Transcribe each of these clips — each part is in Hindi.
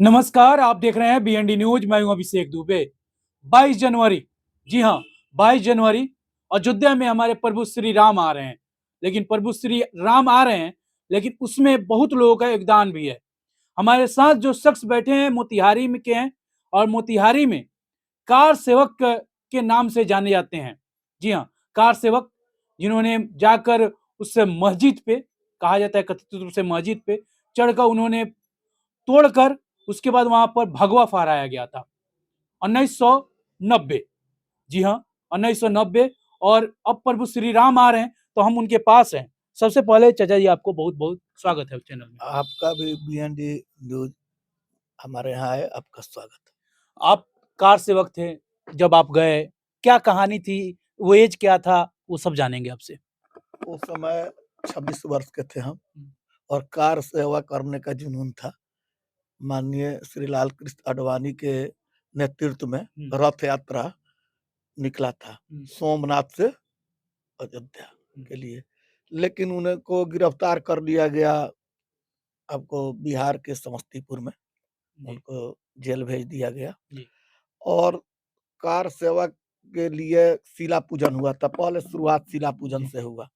नमस्कार, आप देख रहे हैं बीएनडी न्यूज। मैं हूं अभिषेक दुबे। 22 जनवरी, जी हाँ, 22 जनवरी अयोध्या में हमारे प्रभु श्री राम आ रहे हैं। लेकिन प्रभु श्री राम आ रहे हैं, लेकिन उसमें बहुत लोगों का योगदान भी है। हमारे साथ जो शख्स बैठे हैं मोतिहारी में के हैं, और मोतिहारी में कार सेवक के नाम से जाने जाते हैं। जी हाँ, कार सेवक, जिन्होंने जाकर उससे मस्जिद पे, कहा जाता है कथित रूप से मस्जिद पे चढ़कर उन्होंने तोड़कर उसके बाद वहां पर भगवा फहराया गया था 1990। जी हाँ, 1990। और अब प्रभु श्री राम आ रहे हैं तो हम उनके पास हैं। सबसे पहले चाचा जी, आपको बहुत बहुत स्वागत है चैनल में। आपका भी बीएनडी न्यूज हमारे यहाँ है, आपका स्वागत। आप कार सेवक थे, जब आप गए क्या कहानी थी, वो एज क्या था, वो सब जानेंगे आपसे। उस समय 26 वर्ष के थे हम, और कार सेवा करने का जुनून था। माननीय श्री लाल कृष्ण आडवाणी के नेतृत्व में रथ यात्रा निकला था सोमनाथ से अयोध्या के लिए, लेकिन उनको गिरफ्तार कर लिया गया। आपको बिहार के समस्तीपुर में उनको जेल भेज दिया गया। और कार सेवा के लिए शिला पूजन हुआ था। पहले शुरुआत शिला पूजन से हुआ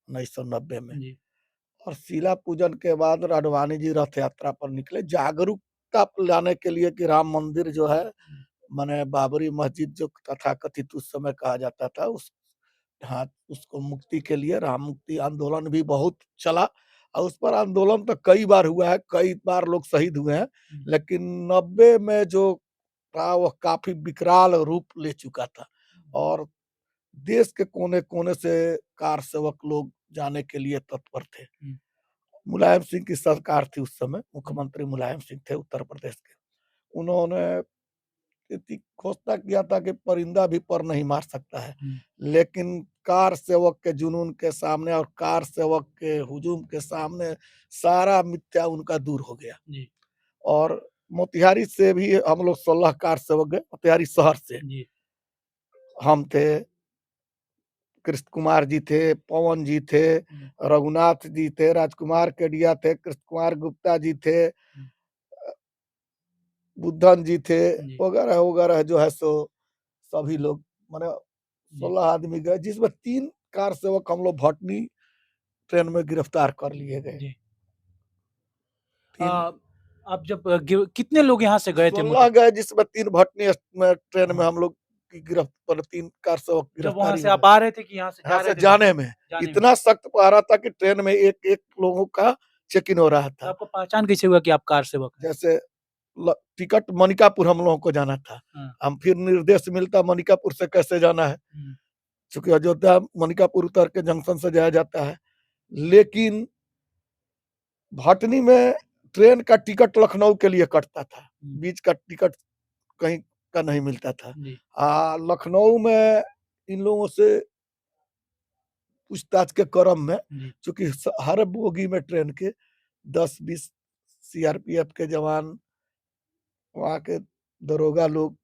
1990 में, और शिला पूजन के बाद राडवाणी जी रथ यात्रा पर निकले जागरूकता लाने के लिए कि राम मंदिर जो है, माने बाबरी मस्जिद जो तथा कथित उस समय कहा जाता था, उस हाँ, उसको मुक्ति के लिए राम मुक्ति आंदोलन भी बहुत चला। और उस पर आंदोलन तो कई बार हुआ है, कई बार लोग शहीद हुए हैं, लेकिन 90 में जो था वह काफी विकराल रूप ले चुका था। और देश के कोने कोने से कार सेवक लोग जाने के लिए तत्पर थे। मुलायम सिंह की सरकार थी उस समय, मुख्यमंत्री मुलायम सिंह थे उत्तर प्रदेश के। उन्होंने घोषणा किया था कि परिंदा भी पर नहीं मार सकता है, लेकिन कार सेवक के जुनून के सामने और कार सेवक के हुजूम के सामने सारा मिथ्या उनका दूर हो गया। और मोतिहारी से भी हम लोग 16 कार सेवक गए। मोतिहारी शहर से हम थे, कृष्ण कुमार जी थे, पवन जी थे, रघुनाथ जी थे, राजकुमार केडिया थे, कृष्ण कुमार गुप्ता जी थे, बुद्धन जी थे, वगैरह वगैरह जो है सो सभी लोग, माने 16 आदमी गए, जिसमें 3 कार सेवक हम लोग भटनी ट्रेन में गिरफ्तार कर लिए गए। आप जब कितने लोग यहाँ से गए थे? 16 गए, जिसमें 3 भटनी में ट्रेन में हम लोग की गिरफ्तार, 3 कार सेवक जब वहां गिरफ्तारी से आप आ रहे थे कि यहाँ से जा रहे थे? जाने में इतना सख्त पहरा था कि ट्रेन में एक एक लोगों का चेक इन हो रहा था। आपको पहचान कैसे हुआ कि आप कार सेवक हैं? जैसे टिकट मनिकापुर हम लोगों को जाना था, हम फिर निर्देश मिलता मनिकापुर से कैसे जाना है, चूंकि अयोध्या मनिकापुर उतर के जंक्शन से जाया जाता है। लेकिन भटनी में ट्रेन का टिकट लखनऊ के लिए कटता था, बीच का टिकट कहीं का नहीं मिलता था। लखनऊ में इन लोगों से पूछताछ के क्रम में, चूंकि हर बोगी में ट्रेन के 10-20 सीआरपीएफ के जवान, वहाँ के दरोगा लोग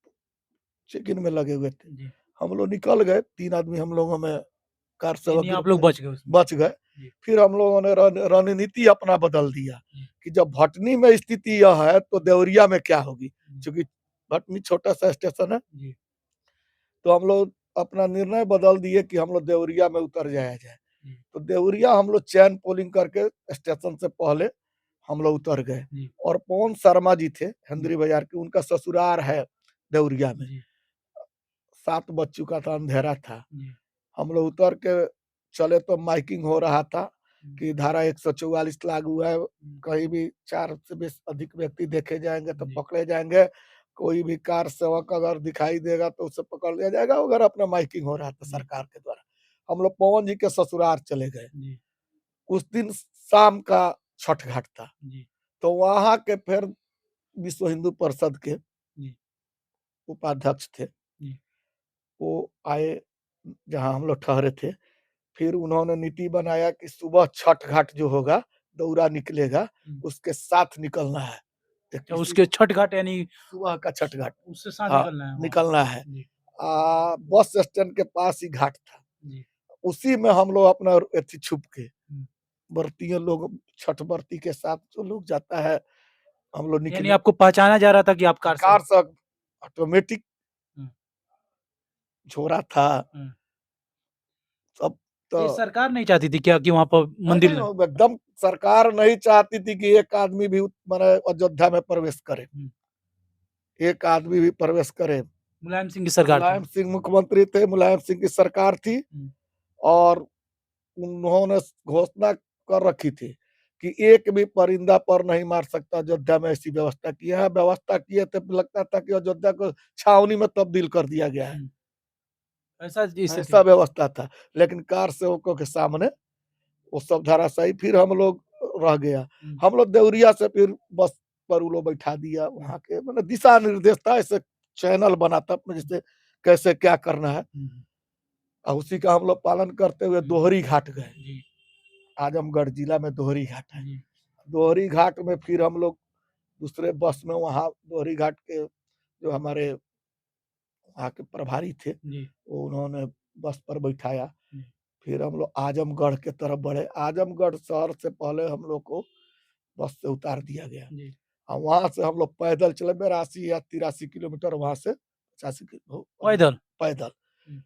चेक इन में लगे हुए थे। हम लोग निकल गए, 3 आदमी हम लोगों में कार सेवक आप लोग बच गए। फिर हम लोगों ने रणनीति अपना बदल दिया कि जब भटनी में स्थिति यह है तो देवरिया में क्या होगी, क्योंकि भटनी छोटा सा स्टेशन है। तो हम लोग अपना निर्णय बदल दिए कि हम लोग देवरिया में उतर जाया जाए। तो देवरिया हम लोग चैन पोलिंग करके स्टेशन से पहले हम लोग उतर गए। और पवन शर्मा जी थे हंदरी बाजार के, उनका ससुराल है देवरिया में। 7 बज चुका था, अंधेरा था। हम लोग उतर के चले तो माइकिंग हो रहा था कि धारा 144 लागू है, कहीं भी 4 से 20 अधिक व्यक्ति देखे जाएंगे तो पकड़े जाएंगे, कोई भी कार सेवक अगर दिखाई देगा तो उसे पकड़ लिया जाएगा, अगर अपना माइकिंग हो रहा था सरकार के द्वारा। हम लोग पवन जी के ससुराल चले गए। उस दिन शाम का छठ घाट था, तो वहां के फिर विश्व हिंदू परिषद के उपाध्यक्ष थे, वो आए जहां हम लोग ठहरे थे। फिर उन्होंने नीति बनाया कि सुबह छठ घाट जो होगा, दौरा निकलेगा, उसके साथ निकलना है। उसके छठ घाट यानी सुबह का छठ घाट उससे साथ निकलना है। बस स्टैंड के पास ही घाट था, उसी में हम लोग अपना छुप के व्रतियों लोग, छठ व्रती के साथ जो लोग जाता है हम लोग यानी निकले। आपको पहचाना जा रहा था कि आप कार से कार से ऑटोमेटिक हम्म, छोड़ा था हम्म। सब। तो ये सरकार नहीं चाहती थी क्या कि वहां पर नहीं मंदिर नहीं, लगे? वो एकदम सरकार नहीं चाहती थी कि एक आदमी भी माने अयोध्या में प्रवेश करे, हम्म। एक आदमी भी प्रवेश करे। मुलायम सिंह की सरकार थी। मुलायम सिंह मुख्यमंत्री थे, मुलायम सिंह की सरकार थी हम्म, और उन्होंने घोषणा कर रखी थी कि एक भी परिंदा पर नहीं मार सकता। अयोध्या में ऐसी व्यवस्था की है, व्यवस्था किए थे, लगता था कि अयोध्या को छावनी में तब्दील कर दिया गया है, हम्म। ऐसा ऐसा स्थिति। व्यवस्था था। लेकिन कार सेवकों के सामने वो सब धराशायी। फिर हम लोग रह गया, हम्म, हम लोग देवरिया से फिर बस पर वो लोग बैठा दिया। वहाँ के मतलब दिशा निर्देश था, ऐसे चैनल बना था अपने जैसे कैसे क्या करना है, हम्म, और उसी का हम लोग पालन करते हुए दोहरी घाट गए। जी आजमगढ़ जिला में दोहरी घाट है। जी दोहरी घाट में फिर हम लोग दूसरे बस में, वहाँ दोहरी घाट के जो हमारे वहाँ के प्रभारी थे, जी वो उन्होंने बस पर बैठाया। जी फिर हम लोग आजमगढ़ के तरफ बढ़े। आजमगढ़ शहर से पहले हम लोग को बस से उतार दिया गया जी और वहाँ से हम लोग पैदल चले 82 या 83 किलोमीटर, वहाँ से 85 पैदल। पैदल हम्म,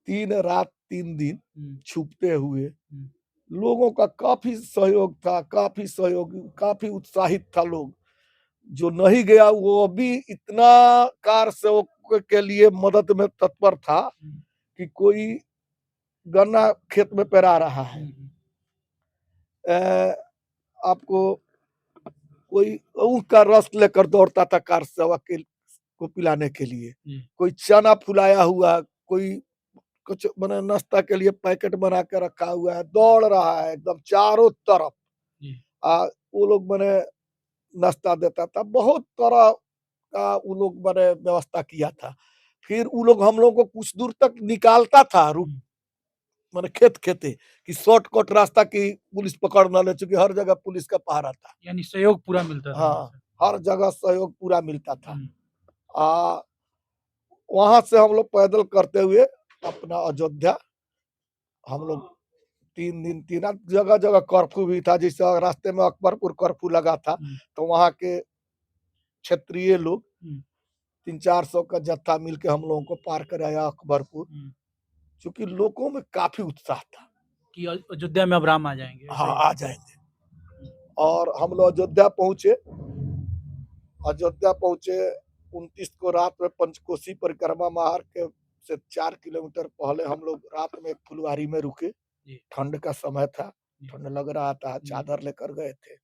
3 रात 3 दिन हम्म, छुपते हुए। हम्म, लोगों का काफी सहयोग था, काफी सहयोग, काफी उत्साहित था लोग। जो नहीं गया वो भी इतना कार सेवक के लिए मदद में तत्पर था हम्म, कि कोई गन्ना खेत में पेरा रहा है, हम्म, आपको कोई ऊख का रस लेकर दौड़ता था कार सेवक को पिलाने के लिए। जी कोई चना फुलाया हुआ, कोई कुछ मैंने नाश्ता के लिए पैकेट बना के रखा हुआ है, दौड़ रहा है एकदम चारों तरफ। जी वो लोग मैंने नाश्ता देता था, बहुत तरह का वो लोग मैंने व्यवस्था किया था। फिर वो लोग हम लोग को कुछ दूर तक निकालता था, रुक हम्म। मैंने खेत खेते कि शॉर्टकट रास्ता की पुलिस पकड़ न ले, चूंकि हर जगह पुलिस का पहरा था। यानी सहयोग पूरा मिलता था वहां हाँ, से। हर जगह सहयोग पूरा मिलता था। हम्म, आ वहां से हम लोग पैदल करते हुए अपना अयोध्या, हम लोग 3 दिन 3 रात, जगह जगह कर्फ्यू भी था। जैसे रास्ते में अकबरपुर कर्फ्यू लगा था, हम्म, तो वहाँ के क्षेत्रीय लोग हम्म, 300-400 का जत्था मिलके हम लोगों को पार कराया अकबरपुर। हम्म। चूंकि लोगों में काफी उत्साह था, कि अयोध्या में अब राम आ जाएंगे, ऐसा हाँ ही। आ जाएंगे। और हम लोग अयोध्या पहुंचे। अयोध्या पहुंचे 29 को रात में पंचकोसी परिक्रमा मार्ग के से 4 किलोमीटर पहले हम लोग रात में एक फुलवारी में रुके। जी ठंड का समय था, जी ठंड लग रहा था, जी चादर लेकर गए थे।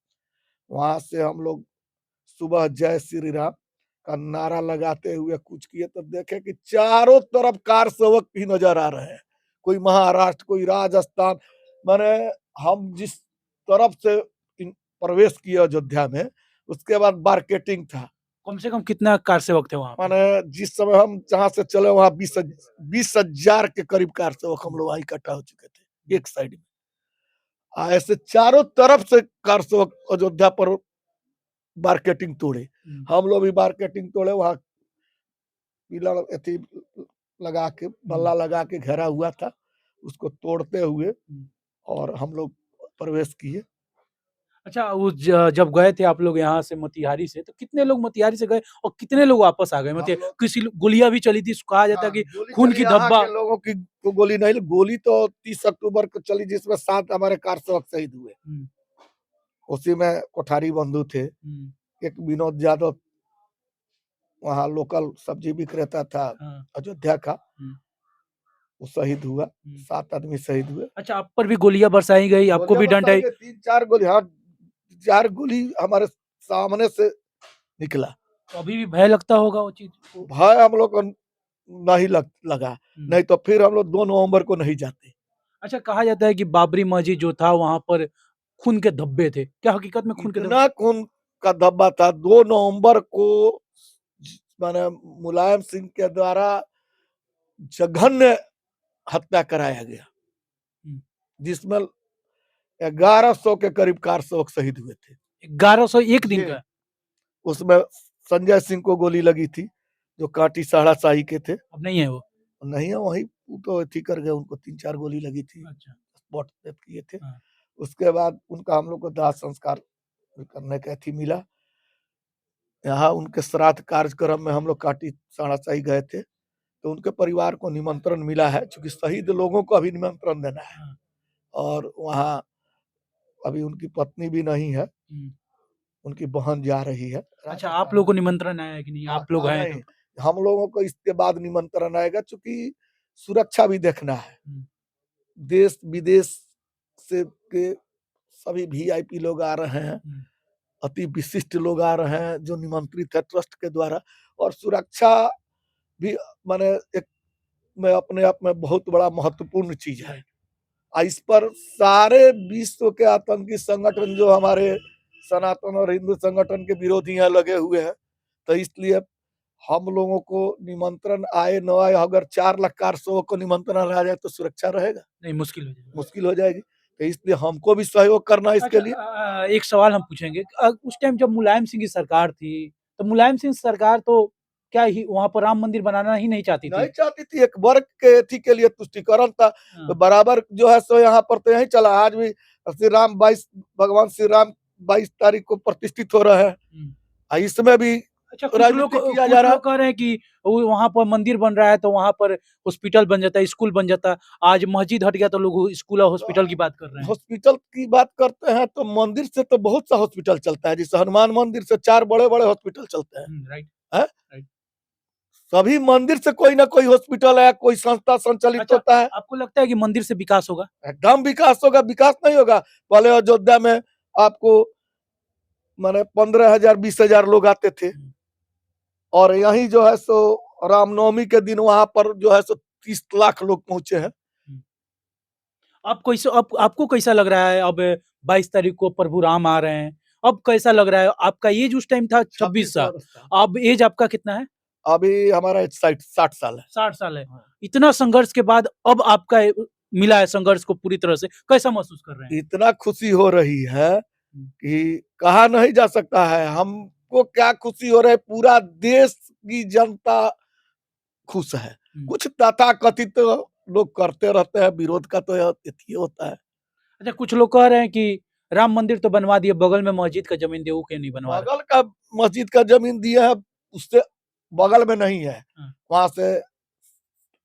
वहां से हम लोग सुबह जय श्री राम का नारा लगाते हुए कुछ किए, तो देखे कि चारों तरफ कार सेवक ही नजर आ रहे हैं। कोई महाराष्ट्र, कोई राजस्थान, माने हम जिस तरफ से प्रवेश किए अयोध्या में, उसके बाद मार्केटिंग था। कम से कम कितना कार सेवक थे वहां पे? माने जिस समय हम जहाँ से चले वहां 20,000 के करीब कार सेवक हम लोग वहां इकट्ठा हो चुके थे एक साइड में। ऐसे चारों तरफ से कार सेवक अयोध्या पर मार्केटिंग तोड़े। हम लोग भी मार्केटिंग तोड़े, वहां पिलर अथी लगा के, बल्ला लगा के घेरा हुआ था, उसको तोड़ते हुए और हम लोग प्रवेश किए। अच्छा, जब गए थे आप लोग यहाँ से मोतिहारी से, तो कितने लोग मोतिहारी से गए और कितने लोग वापस आ गए? हम मतलब लोग किसी गोलियां भी चली थी, कहा जाता है कि गोली खून चली की यहाँ धब्बा। के लोगों की, को गोली नहीं, गोली तो 30 अक्टूबर को चली, जिसमें 7 हमारे कार सेवक शहीद हुए। उसी में कोठारी बंधु थे, एक विनोद यादव वहाँ लोकल सब्जी विक्रेता था हाँ। अयोध्या का, वो शहीद हुआ। 7 आदमी शहीद हुए। अच्छा, आप पर भी गोलियां बरसाई गई, आपको भी डंडा? 3-4 गोली, हाँ 4 गोली हमारे सामने से निकला। तो अभी भी भय लगता होगा वो चीज को? भय हम लोग को नहीं लगा, नहीं तो फिर हम लोग 2 नवंबर को नहीं जाते। अच्छा, कहा जाता है कि बाबरी मस्जिद जो था वहां पर खून के धब्बे थे, क्या हकीकत में खून के धब्बे? इतना खून का धब्बा था 2 नवंबर को, माने मुलायम सिंह के द्वारा जघन्य हत्या कराया गया, जिसमें 1100 के करीब कार सेवक शहीद हुए थे। 1100 एक दिन का? उसमें संजय सिंह को गोली लगी थी, जो काटी साड़ा शाही के थे। अब नहीं है वो? नहीं है, वही तो अथी कर गए, उनको 3-4 गोली लगी थी, अच्छा। स्पॉट डेथ किए थे। हाँ। उसके बाद उनका हम लोग को दाह संस्कार करने का अथी मिला। यहाँ उनके श्राद्ध कार्यक्रम में हम लोग काटी साड़ासाई गए थे, तो उनके परिवार को निमंत्रण मिला है, चूँकि शहीद लोगों को अभी निमंत्रण देना है। हाँ। और वहाँ अभी उनकी पत्नी भी नहीं है, हुँ। उनकी बहन जा रही है। अच्छा, आप लोगों को निमंत्रण आया है कि नहीं? आप लोग हैं नहीं, तो? हम लोगों को इसके बाद निमंत्रण आएगा, चूँकि सुरक्षा भी देखना है। हुँ। देश-विदेश से के सभी वीआईपी लोग आ रहे हैं, हुँ। अति विशिष्ट लोग आ रहे हैं जो निमंत्रित है ट्रस्ट के द्वारा, और सुरक्षा भी माने एक में अपने आप में बहुत बड़ा महत्वपूर्ण चीज़ है। राइट। इस पर सारे विश्व के आतंकी संगठन जो हमारे सनातन और हिंदू संगठन के विरोधी यहाँ लगे हुए हैं, तो इसलिए हम लोगों को निमंत्रण आए न आए, अगर 4,00,000 को निमंत्रण आ जाए तो सुरक्षा रहेगा? नहीं, मुश्किल हो जाएगा। मुश्किल हो जाएगी। तो इसलिए हमको भी सहयोग करना है इसके अच्छा, लिए। एक सवाल हम पूछेंगे। उस टाइम जब मुलायम सिंह की सरकार थी, तो मुलायम सिंह सरकार तो क्या ही वहाँ पर राम मंदिर बनाना ही नहीं चाहती नहीं थी? चाहती थी, एक वर्ग के एथी के लिए तुष्टिकरण था। हाँ। तो बराबर जो है सो यहाँ पर तो यही चला। आज भी भगवान श्री राम 22 तारीख को प्रतिष्ठित हो रहे हैं। हुँ। इसमें भी अच्छा, राजनीति किया जा रहा है। कह रहे हैं कि वो वहाँ पर मंदिर बन रहा है तो वहाँ पर हॉस्पिटल बन जाता है, स्कूल बन जाता है। आज मस्जिद हट गया तो लोग स्कूल और हॉस्पिटल की बात कर रहे हैं। हॉस्पिटल की बात करते हैं तो मंदिर से तो बहुत सा हॉस्पिटल चलता है, जैसे हनुमान मंदिर से 4 बड़े-बड़े हॉस्पिटल चलते हैं। राइट। हैं? राइट। सभी मंदिर से कोई ना कोई हॉस्पिटल है, कोई संस्था संचालित अच्छा, होता है। आपको लगता है कि मंदिर से विकास होगा? एकदम विकास होगा, विकास नहीं होगा। पहले अयोध्या में आपको माने 15,000 20,000 लोग आते थे, हुँ। और यहीं जो है सो रामनवमी के दिन वहाँ पर जो है सो 30 लाख लोग पहुँचे हैं। हुँ। आपको कैसा लग रहा है अब 22 तारीख को प्रभु राम आ रहे हैं? अब कैसा लग रहा है? आपका एज उस टाइम था 26 साल। वर्ष का। अब एज आपका कितना है? अभी हमारा एज 60 साल है। 60 साल है। इतना संघर्ष के बाद अब आपका मिला है संघर्ष को पूरी तरह से, कैसा महसूस कर रहे हैं? इतना खुशी हो रही है हुँ। कि कहा नहीं जा सकता है। हमको क्या खुशी हो रही है, पूरा देश की जनता खुश है। हुँ। कुछ तथाकथित लोग करते रहते हैं, विरोध का तो यही होता है। अच्छा, कुछ लोग कह रहे हैं कि राम मंदिर तो बनवा दिए, बगल में मस्जिद का ज़मीन दिए, वो क्यों नहीं बनवा रहे? बगल का मस्जिद का जमीन दिया है, उससे बगल में नहीं है, हाँ। वहां से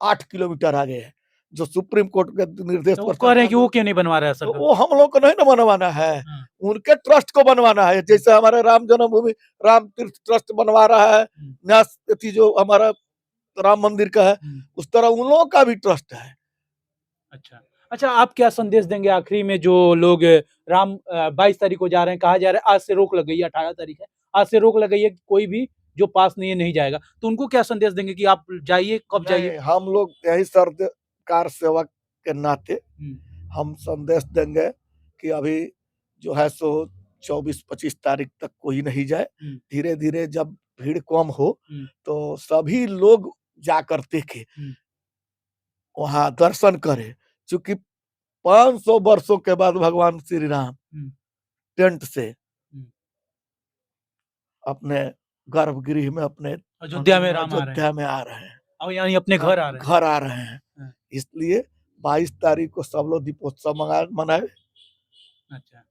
8 किलोमीटर आगे है, जो सुप्रीम कोर्ट के निर्देश तो वो पर कह रहे हैं सरकार कि वो क्यों नहीं बनवा रहा है तो सरकार? वो हम लोग को नहीं ना बनवाना है, हाँ। उनके ट्रस्ट को बनवाना है। जैसे हमारे राम जन्मभूमि राम तीर्थ ट्रस्ट बनवा रहा है, हुँ। न्यास थी जो हमारा राम मंदिर का है, हुँ। उस तरह उन लोगों का भी ट्रस्ट है। अच्छा। अच्छा, आप क्या संदेश देंगे आखिरी में जो लोग 22 तारीख को जा रहे हैं, कहा जा रहा है आज से रोक लग गई है, 18 तारीख है, आज से रोक लग गई है, कोई भी जो पास नहीं है, नहीं जाएगा। तो उनको क्या संदेश देंगे कि आप जाइए, कब जाइए? नहीं, हम लोग यही सरकार सेवक के नाते हुँ। हम संदेश देंगे कि अभी जो है सो 24-25 तारीख तक कोई नहीं जाए। हुँ। धीरे-धीरे जब भीड़ कम हो हुँ। तो सभी लोग जाकर देखें, हुँ। वहाँ दर्शन करें। चूँकि 500 वर्षों के बाद भगवान श्री राम हुँ। टेंट से हुँ। अपने गर्भगृह में अपने अयोध्या में राम आ रहे हैं। अयोध्या में आ रहे हैं। और यानी अपने घर आ रहे हैं। घर आ रहे हैं। हाँ। इसलिए 22 तारीख को सब लोग दीपोत्सव मनाए। अच्छा,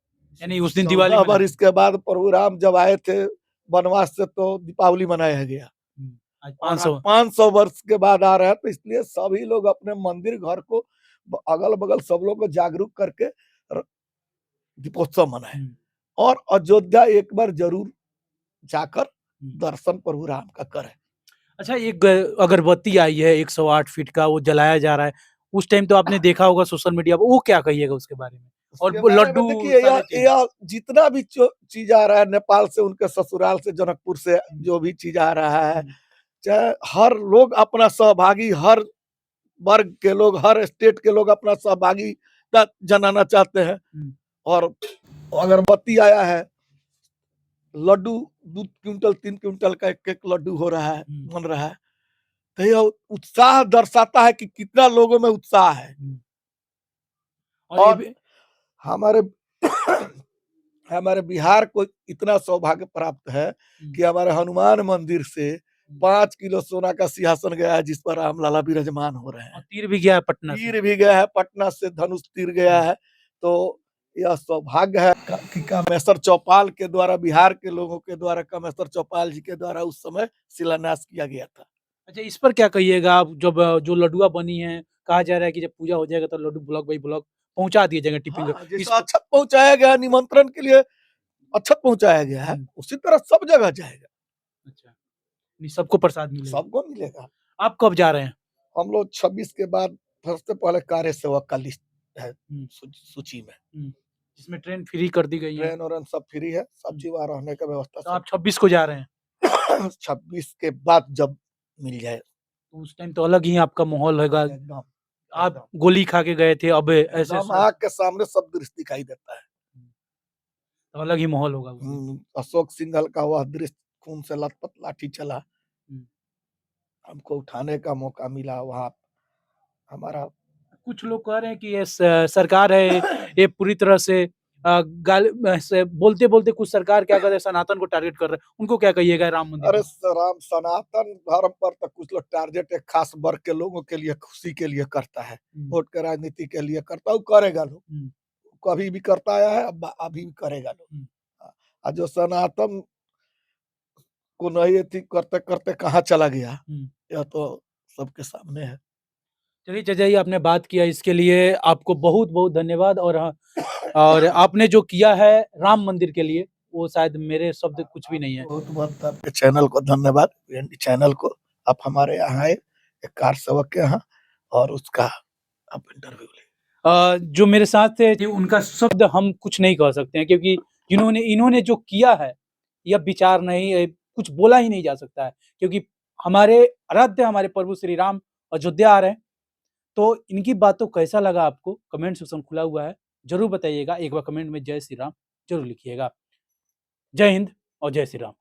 यानी उस दिन 14 दिवाली मनाते वर्ष के बाद प्रभु राम जब आए थे वनवास से तो दीपावली मनाया गया। हुँ। आज और 500 500 वर्ष के बाद आ रहे हैं, तो इसलिए सभी लोग अपने मंदिर घर को अगल-बगल सब लोग को जागरूक करके दीपोत्सव मनाए, हुँ। और अयोध्या एक बार जरूर जाकर हुँ। दर्शन प्रभु राम का करें। अच्छा, एक अगरबत्ती आई है 108 फीट का, वो जलाया जा रहा है। उस टाइम तो आपने देखा होगा सोशल मीडिया पे, वो क्या कहिएगा उसके बारे में? और उसके वो बारे में लड्डू देखिए, सारे चीज़। यह जितना भी चीज आ रहा है नेपाल से, उनके ससुराल से, जनकपुर से जो भी चीज आ रहा है, चाहे हर लोग अपना सहभागी, हर वर्ग के लोग, हर स्टेट के लोग अपना सहभागिता जनाना चाहते हैं। और अगरबत्ती आया है, लड्डू 2 क्विंटल 3 क्विंटल का एक लड्डू हो रहा है, बन रहा है। तो यह उत्साह दर्शाता है कि कितना लोगों में उत्साह है। और हमारे हमारे बिहार को इतना सौभाग्य प्राप्त है कि हमारे हनुमान मंदिर से 5 किलो सोना का सिंहासन गया है, जिस पर रामलला विराजमान हो रहे हैं। तीर भी गया है पटना से। तीर भी गया है, पटना से धनुष तीर गया है। तो यह सौभाग्य है कि कामेश्वर चौपाल के द्वारा, बिहार के लोगों के द्वारा, कामेश्वर चौपाल जी के द्वारा उस समय शिलान्यास किया गया था। अच्छा, इस पर क्या कहिएगा आप? जब जो लड्डुआ बनी है, कहा जा रहा है कि जब पूजा हो जाएगा तो लड्डू ब्लॉक बाई ब्लॉक पहुँचा दिए जाएंगे टिफिन हाँ, इस जैसा अक्षत पहुंचाया गया निमंत्रण के लिए, अक्षत पहुंचाया गया है, उसी तरह सब जगह जाएगा, अच्छा, नहीं सबको प्रसाद मिलेगा। सबको मिलेगा। आप कब जा रहे हैं? हम लोग 26 के बाद सबसे पहले कार्य सेवक का लिस्ट है सूची में, जिसमें ट्रेन फ्री कर दी गई है। ट्रेन और सब फ्री है, सब चीज वहाँ रहने का व्यवस्था तो आप 26 को जा रहे हैं? 26 के बाद जब मिल जाए तो उस टाइम तो अलग ही आपका माहौल होगा। एकदम, आप गोली खा के गए थे, अब ऐसे एकदम आँख के सामने सब दृश्य दिखाई देता है। तो अलग ही माहौल होगा उस दिन। अशोक सिंघल का वह दृश्य, खून से लथपथ लाठी चला, हमको उठाने का मौका मिला वहाँ। हमारा कुछ लोग कह रहे हैं कि ये सरकार है, ये पूरी तरह से बोलते-बोलते कुछ सरकार क्या कर रहे हैं, सनातन को टारगेट कर रहे हैं। उनको क्या कहिएगा राम मंदिर अरे पर? राम सनातन धर्म पर तो कुछ लोग टारगेट एक खास वर्ग के लोगों के लिए, खुशी के लिए करता है, वोट के राजनीति के लिए करता है, वो करेगा लोग, कभी भी करता आया है, अभी भी करेगा लोग। और जो सनातन को नहीं थी करते करते कहाँ चला गया, यह तो सबके सामने है। चलिए चाचा जी, आपने बात किया इसके लिए आपको बहुत-बहुत धन्यवाद। और आपने जो किया है राम मंदिर के लिए, वो शायद मेरे शब्द कुछ भी नहीं है। बहुत-बहुत आपके चैनल को धन्यवाद, बीएनडी चैनल को। आप हमारे यहाँ आए, एक कार सेवक के यहाँ, और उसका आप इंटरव्यू ले। जो मेरे साथ थे उनका शब्द हम कुछ नहीं कह सकते हैं, क्योंकि इन्होंने जो किया है, यह विचार नहीं है, कुछ बोला ही नहीं जा सकता है, क्योंकि हमारे आराध्य हमारे प्रभु श्री राम अयोध्या आ रहे हैं। तो इनकी बातों कैसा लगा आपको? कमेंट सेक्शन खुला हुआ है, ज़रूर बताइएगा। एक बार कमेंट में जय श्री राम ज़रूर लिखिएगा। जय हिंद और जय श्री राम।